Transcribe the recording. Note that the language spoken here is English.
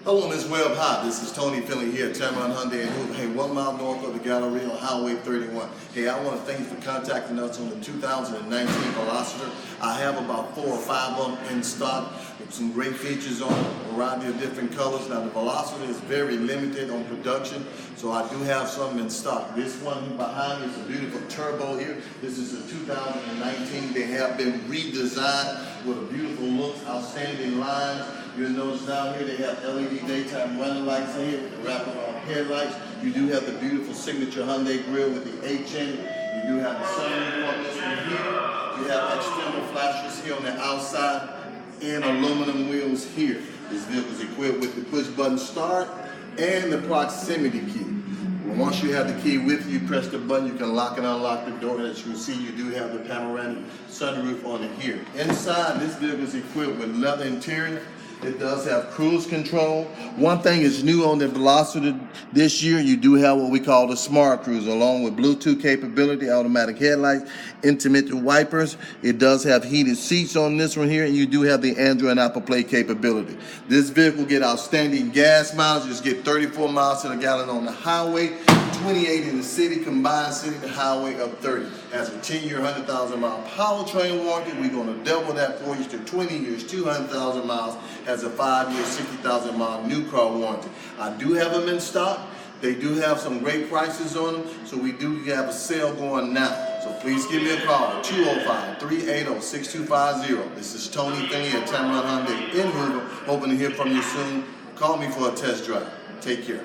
Hello on this web. Hi, this is Tony Finley here at Tameron Hyundai in Hoover. Hey, 1 mile north of the Galleria on Highway 31. Hey, I want to thank you for contacting us on the 2019 Veloster. I have about 4 or 5 of them in stock with some great features on them, a variety of different colors. Now, the Veloster is very limited on production, so I do have some in stock. This one behind me is a beautiful turbo here. This is a 2019. They have been redesigned with a beautiful look, outstanding lines. You'll notice down here they have LED daytime running lights in here with the wraparound headlights. You do have the beautiful signature Hyundai grille with the H in it. You do have the sunroof on this one here. You have external flashers here on the outside and aluminum wheels here. This vehicle is equipped with the push button start and the proximity key. Once you have the key with you, press the button, you can lock and unlock the door. As you can see, you do have the panoramic sunroof on it here. Inside, this vehicle is equipped with leather interior. It does have cruise control. One thing is new on the Veloster this year, you do have what we call the Smart Cruise, along with Bluetooth capability, automatic headlights, intermittent wipers. It does have heated seats on this one here, and you do have the Android and Apple Play capability. This vehicle get outstanding gas mileage. Just get 34 miles to the gallon on the highway, 28 in the city, combined city to highway up 30. Has a 10-year, 100,000-mile powertrain warranty. We're going to double that for you to 20 years, 200,000 miles. Has a 5-year, 60,000-mile new car warranty. I do have them in stock. They do have some great prices on them, so we do have a sale going now. So please give me a call, 205-380-6250. This is Tony Finley at Tameron Hyundai in Hoover. Hoping to hear from you soon. Call me for a test drive. Take care.